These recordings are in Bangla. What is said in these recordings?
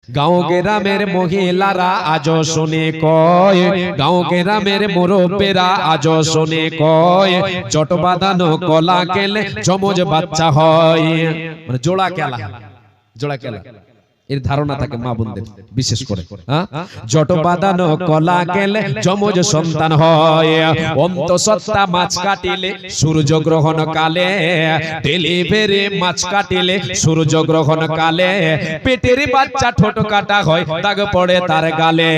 গাঁও গ্রামের মহিলারা আজও শুনে কয়, গাঁও গ্রামের মুরব্বীরা আজও শুনে কয়, জট বাঁধানো কলা কেলে যমজ বাচ্চা হয়। মানে জোড়া কেলা, জোড়া কেলা এর ধারণা থাকে মা বোনদের বিশেষ করে। জট বাঁধানো কলা কেলে যমজ সন্তান হয়। অন্তঃসত্ত্বা মাছ কাটিলে সূর্য গ্রহণ কালে, ডেলিভারি মাছ কাটিলে সূর্য গ্রহণ কালে, পেটের বাচ্চা ঠোঁট কাটা হয় দাগ পড়ে তার গালে।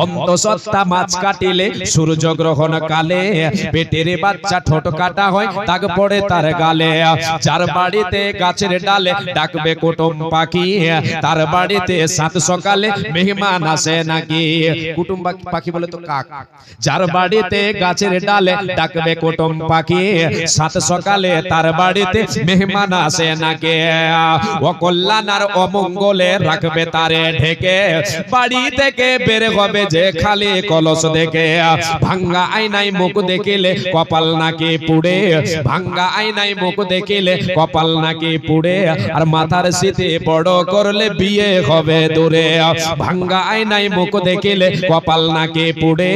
অন্তঃসত্ত্বা মাছ কাটিলে সূর্য গ্রহণ কালে, পেটের বাচ্চা ঠোঁট কাটা হয় দাগ পড়ে তার গালে। যার বাড়িতে গাছের ডালে ডাকবে কুটুম পাখি, তার বাড়িতে সাত সকালে মেহমান আসে নাকি। কুটুম পাখি বলে তো কাক। যার বাড়িতে গাছের ডালে ডাকবে কুটুম পাখি, সাত সকালে তার বাড়িতে মেহমান আসে নাকি। অকল্যাণ আর অমঙ্গলে রাখবে তারে ঢেকে, বাড়ি থেকে বের হবে যে খালি কলস দেখে। ভাঙ্গা আয়নায় মুখ দেখিলে কপাল নাকি পুড়ে, ভাঙ্গা আয়নায় মুখ দেখিলে কপাল নাকি পুড়ে। আর মাথার শীতে বড় করলে বিয়ে হবে দূরে। ভাঙ্গা আয়নায় মুখ দেখিলে কপাল নাকি পুড়ে,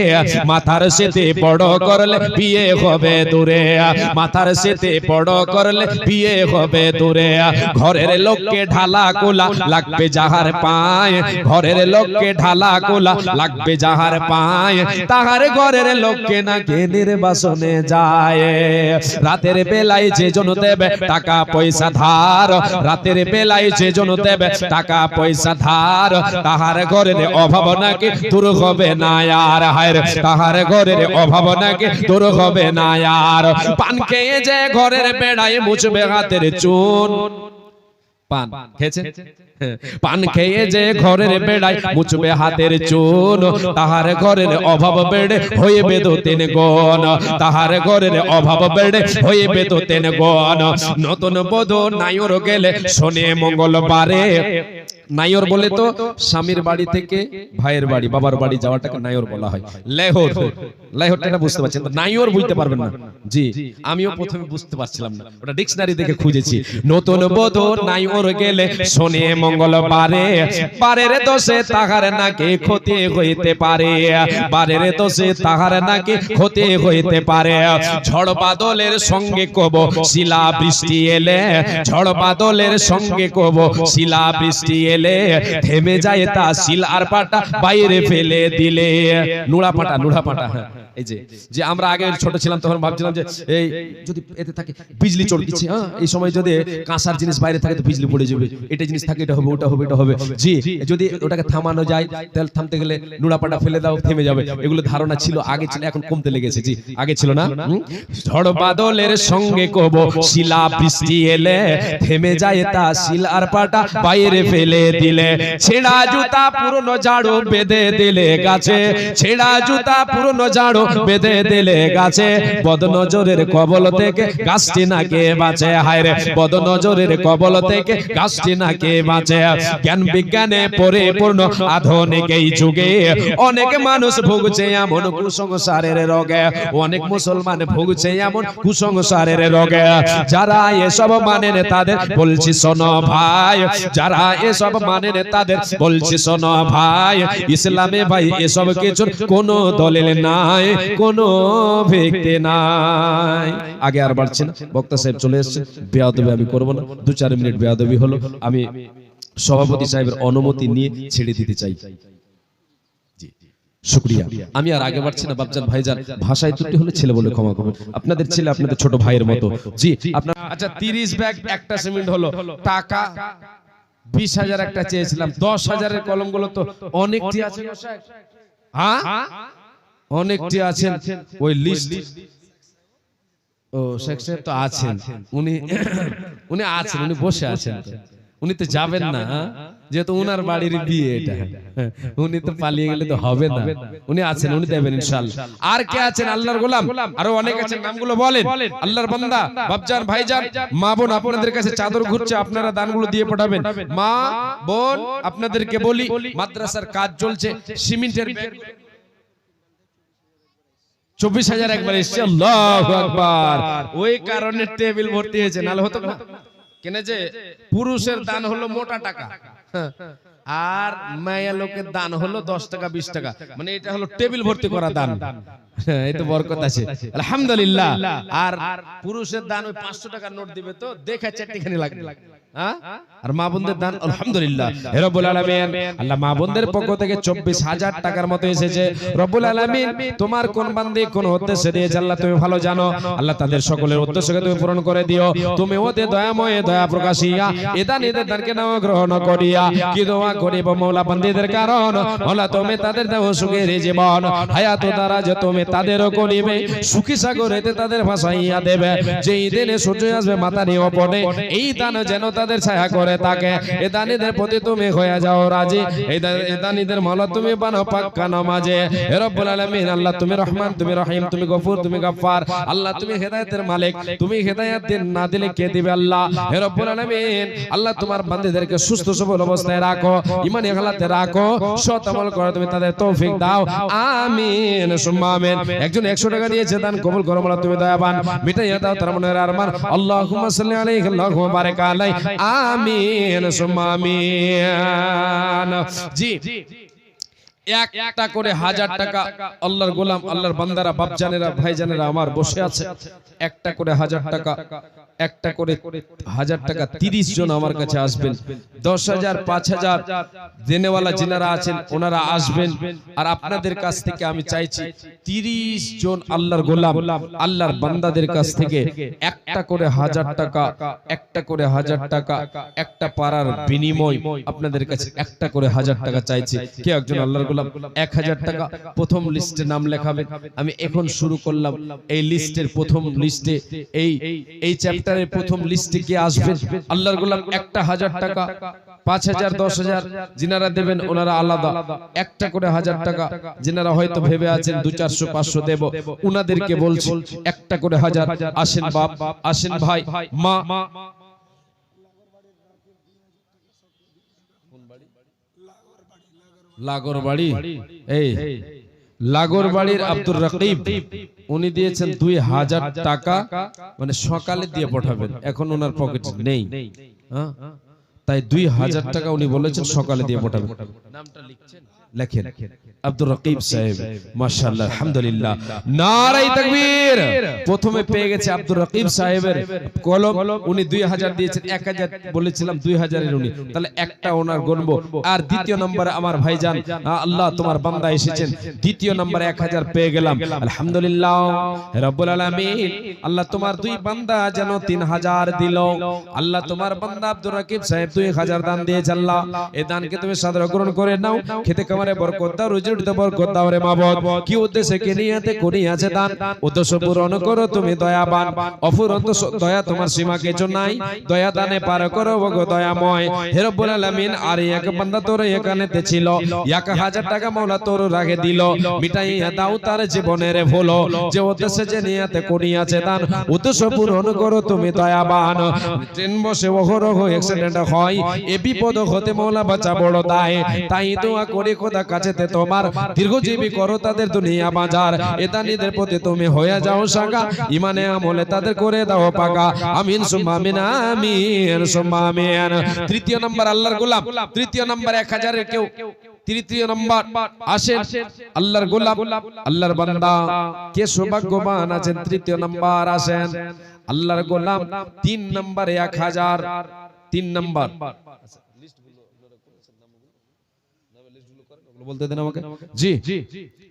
মাথার শীতে বড় করলে বিয়ে হবে দূরে। মাথার শীতে বড় করলে বিয়ে হবে দূরে। ঘরের লোককে ঢালা কোলা লাগবে যাহার পায়, ঘরের লোককে ঢালা কোলা লাগবে যাহার পায়, তাহার ঘরের লোককে নাকি নির্বাসনে যায়। রাতের বেলায় যে জন দেবে টাকা পয়সা ধার, রাতের বেলায় যে জন দেবে টাকা পয়সা ধার, তাহার ঘরের অভাব নাকি দূর হবে না আর। হায়রে তাহার ঘরের অভাব নাকি দূর হবে না আর। পান খেয়ে যে ঘরের বেড়ায় মুছবে হাতের চুন, পান খেয়েছেন? পান খেয়ে যে ঘরের বেড়ায় মুছবে হাতের চুন, তাহার ঘরের অভাব বেড়ে হইবে দু তিন গুণ, তাহার ঘরের অভাব বেড়ে হইবে দু তিন গুণ। নতুন বধূ নাইর গেলে শোনে মঙ্গলবারে, নাইর বলে তো স্বামীর বাড়ি থেকে ভাইয়ের বাড়ি বাবার বাড়ি যাওয়াটাকে নাইর বলা হয়। লেহর, লেহরটা বুঝতে পারছেন তো? নাইর বুঝতে পারবেন না? জি, আমিও প্রথমে বুঝতে পারছিলাম না, ওটা ডিকশনারি দেখে খুঁজেছি। নতুন বধূ নাইর গেলে শোনে মঙ্গলবারে, বারের দোষে তাহার নাকি ক্ষতি হইতে পারে, বারের দোষে তাহার নাকি ক্ষতি হইতে পারে। ঝড় বাদলের সঙ্গে কব শিলা বৃষ্টি এলে, ঝড় বাদলের সঙ্গে কব শিলা বৃষ্টি এলে, থেমে যায় তা শিল আর পাটা বাইরে ফেলে দিলে। নুড়া পাটা, নুড়া পাটা। এই যে যে আমরা আগে ছোট ছিলাম তখন ভাবছিলাম যে এই যদি এতে থাকে বিজলি চড়কিছে, এই সময় যদি কাঁসার জিনিস বাইরে থাকে তো বিজলি পড়ে যাবে, এটা জিনিস থাকে এটা হবে, ওটা হবে, এটা হবে। জি, যদি ওটাকে থামানো যায় তাহলে থামতে গেলে নুড়া পাটা ফেলে দাও থেমে যাবে, এগুলো ধারণা ছিল আগে, ছিল এখন কমতে লেগেছে। জি, আগে ছিল না। ঝড় বাদলের সঙ্গে কব শিলা বৃষ্টি এলে, থেমে যায় তা শিল আর পাটা বাইরে ফেলে দিলে। ছেঁড়া জুতা পুরনো ঝাড়ু বেঁধে দিলে গাছে, ছেঁড়া জুতা পুরনো ঝাড়ু বেঁধে দিলে গাছে, বদনজরের কবল থেকে গাছটি নাকে বাঁচে। হায়রে বদনজরের কবল থেকে গাছটি নাকে বাঁচে। জ্ঞান বিজ্ঞানে পরিপূর্ণ আধুনিক এই যুগে অনেক মানুষ ভুগছে এমন কুসংস্কারের রোগে, অনেক মুসলমান ভুগছে এমন কুসংস্কারের রোগে। যারা এসব মানেন তাদের বলছি শোনো ভাই, যারা এসব মানেন তাদের বলছি শোনো ভাই, ইসলামে ভাই এসব কিছুর কোনো দলিল নাই, কোনো ভিত্তি নাই। আগে আর বাড়ছে না, বক্তা সাহেব চলে এসেছে, বেয়াদবি আমি করব না, 2-4 মিনিট বেয়াদবি হলো, আমি সভাপতি সাহেবের অনুমতি নিয়ে ছেড়ে দিতে চাই। জি, শুকরিয়া। আমি আর আগে বাড়ছি না বাপজান ভাইজান, ভাষায় ত্রুটি হলে ছেলে বলে ক্ষমা করবেন, আপনাদের ছেলে আপনাদের ছোট ভাইয়ের মতো। জি, আপনার আচ্ছা 30 ব্যাগ একটা সিমেন্ট হলো, টাকা 20,000 একটা চেয়েছিলাম, 10,000-এর কলমগুলো তো অনেকটি আছে। হ্যাঁ অনেকটি আছেন, ওই লিস্ট ও শেখ সাহেব তো আছেন, উনি আছেন, উনি বসে আছেন, উনি তো যাবেন না, যেহেতু উনার বাড়ির বিয়ে এটা, উনি তো পালিয়ে গেলে তো হবে না, উনি আছেন, উনি দেবেন ইনশাআল্লাহ। আর কে আছেন? আল্লাহর গোলাম আরো অনেক আছেন, নামগুলো বলেন। আল্লাহর বান্দা বাপজান ভাইজান মা বোন, আপনাদের কাছে চাদর ঘুরছে, আপনারা দানগুলো দিয়ে পাঠাবেন। মা বোন আপনাদেরকে বলি, মাদ্রাসার কাজ চলছে, সিমেন্টের 24,000 একবার এসছে, আল্লাহু আকবার। ওই কারণে টেবিল ভর্তি হয়েছে, নালে হতো না। কেন যে পুরুষের দান হলো মোটা টাকা, আর মায়া লোকের দান হলো 10 টাকা 20 টাকা, মানে এটা হলো টেবিল ভর্তি করা দান। এই তো বরকত আছে আলহামদুলিল্লাহ। আর পুরুষের দান ওই 500 টাকার নোট দিবে তো দেখা চারটিখানি লাগবে, হ্যাঁ? আর মা বোনদের দান আলহামদুলিল্লাহ হে রব্বুল আলামিন আল্লাহ মা বোনদের পক্ষ থেকে 24,000 টাকার মতো এসেছে। রব্বুল আলামিন তোমার কোন বান্দে কোন উদ্দেশ্যে দিয়েছে আল্লাহ তুমি ভালো জানো। আল্লাহ তাদের সকলের উদ্দেশ্যকে তুমি পূরণ করে দিও। তুমি ওদের দয়াময় দয়া প্রকাশিয়া এদান এদের দানকে নাও গ্রহণ করিয়া কি দোয়া করিব মওলা বান্দীদের কারণ মওলা তুমি তাদের দাও সুখের জীবন হায়াত দ্বারা যে তুমি তাদেরও করিবে সুখী সাগরেতে তাদের ভাসাইয়া দেবে। যেই দিনে সূর্য আসবে মাথার উপরে এই দান যেন তাদের ছায়া করে থাকে। এ দানীদের প্রতি তুমি হয়ে যাও রাজি। এই দানীদের মওলা তুমি বানো পাক্কা নামাজে। হে রব্বুল আলামিন আল্লাহ তুমি রহমান তুমি রহিম তুমি গফুর তুমি গফফার। আল্লাহ তুমি হেদায়েতের মালিক, তুমি হেদায়েত না দিলে কে দিবে আল্লাহ। হে রব্বুল আলামিন আল্লাহ তোমার বান্দীদেরকে সুস্থ সবল অবস্থায় রাখো, ঈমানি হালাতে রাখো, সৎ আমল করে তুমি তাদের তৌফিক দাও আমিন সুম্মা আমিন। একজন 100 টাকা দিয়েছে দান কবুল করো মওলা তুমি দয়াবান, মিটাইয়া দাও তার মনের আরমান। আল্লাহুম্মা সাল্লি আলাইহি আল্লাহুম্মা বারিক আলাইহি আমিন সুম্মা আমিন। জি একটা করে 1000 টাকা আল্লাহর গোলাম আল্লাহর বান্দারা বাপজানেরা ভাইজানেরা আমার বসে আছে। একটা করে 1000 টাকা, একটা করে 1000 টাকা 30 জন আমার কাছে আসবেন। 10,000 5,000 দেনেওয়ালা যিনারা আছেন ওনারা আসবেন। আর আপনাদের কাছ থেকে আমি চাইছি 30 জন আল্লাহর গোলাম আল্লাহর বান্দাদের কাছ থেকে একটা করে 1000 টাকা, একটা করে 1000 টাকা, একটা পারার বিনিময় আপনাদের কাছে একটা করে 1000 টাকা চাইছি। কে একজন আল্লাহর গোলাম 1000 টাকা প্রথম লিস্টে নাম লেখাবেন। আমি এখন শুরু করলাম এই লিস্টের প্রথম লিস্টে এই চ্যাপ্টারের প্রথম লিস্টে কে আসবেন আল্লাহর গোলাম একটা 1000 টাকা 5,000 10,000 যিনারা দেবেন ওনারা আলাদা, একটা করে 1000 টাকা যিনারা হয়তো ভেবে আছেন 200 400 500 দেব উনাদেরকে বলছি একটা করে 1000। আসেন বাপ আসেন ভাই মা। লাগর বাড়ি, এই লাগর বাড়ির আব্দুর রকিব উনি দিয়েছেন 2000 টাকা, মানে সকালে দিয়ে পাঠাবেন, এখন ওনার পকেটে নেই, হ্যাঁ তাই 2000 টাকা উনি বলেছেন সকালে দিয়ে পাঠাবেন। নামটা লিখছেন লেখেন আব্দুর রকিব সাহেব মাশাআল্লাহ আলহামদুলিল্লাহ নারায়ে তাকবীর। প্রথমে পেয়ে গেছে আব্দুর রকিব সাহেবের কলম, উনি 2000 দিয়েছেন, 1000 বলেছিলাম 2000 এর উনি, তাহলে একটা ওনার গণব। আর দ্বিতীয় নম্বরে আমার ভাইজান আল্লাহ তোমার বান্দা এসেছেন, দ্বিতীয় নম্বরে 1000 পেয়ে গেলাম আলহামদুলিল্লাহ রব্বুল আলামিন। আল্লাহ তোমার দুই বান্দা যেন 3000 দিল। আল্লাহ তোমার বান্দা আব্দুর রকিব সাহেব 2000 দান দিয়েছে। আল্লাহ এই দানকে তুমি সাদরে গ্রহণ করে নাও, খেতে কামারে বরকত দাও, রুজিতে বরকত দাও রে মাবুদ। কি উদ্দেশ্যে কে নিয়াতে কোনি আছে দান, উদ্দেশ্য পূরণ করো তুমি দয়াবান। অফুরন্ত দয়া তোমার সীমা কিছু নাই, দয়া দানে পার করো ওগো দয়াময়। হে রব্বুল আলামিন আর এক বান্দা তোর এখানেতে ছিল, 1000 টাকা মাওলা তোর রাগে দিল, মিটাইয়া দাও তার জীবনের ভুল। যে উদ্দেশ্যে যে নিয়াতে কোনি আছে দান, উদ্দেশ্য পূরণ করো তুমি দয়াবান। ট্রেন বসে অহরহ অ্যাক্সিডেন্ট হয়, এ বিপদ হতে মাওলা বাঁচা বড় দায়, তাই দোয়া করি খোদা কাছেতে তোমার দীর্ঘজীবী করো তাদের দুনিয়া বাজার। এদানীদের প্রতি তুমি হয়ে যাও সাগা, ইমানে আমলে তাদের করে দাও পাকা আমিন সুম্মা আমিন আমিন সুম্মা আমিন। তৃতীয় নাম্বার আল্লাহর গোলাম, তৃতীয় নাম্বার 1000 এর কেউ, তৃতীয় নাম্বার আসেন আল্লাহর গোলাম আল্লাহর বান্দা কে সৌভাগ্যবান আছেন, তৃতীয় নাম্বার আসেন আল্লাহর গোলাম। 3 নম্বরে 1000, 3 নাম্বার বলতে দেন আমাকে। জি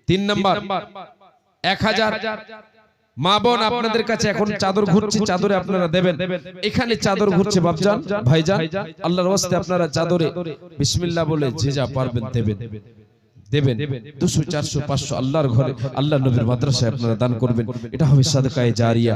3 নাম্বার 1000। মা বোন আপনাদের কাছে এখন চাদর ঘুরছে, চাদরে আপনারা দেবেন। এখানে চাদর ঘুরছে বাপজান ভাইজান, আল্লাহর ওয়াস্তে আপনারা চাদরে বিসমিল্লাহ বলে যে যা পারবেন দেবেন দেবেন। 200 400 500 আল্লাহর ঘরে আল্লাহর নবীর মাদ্রাসায় আপনারা দান করবেন, এটা হবে সাদকায়ে জারিয়া।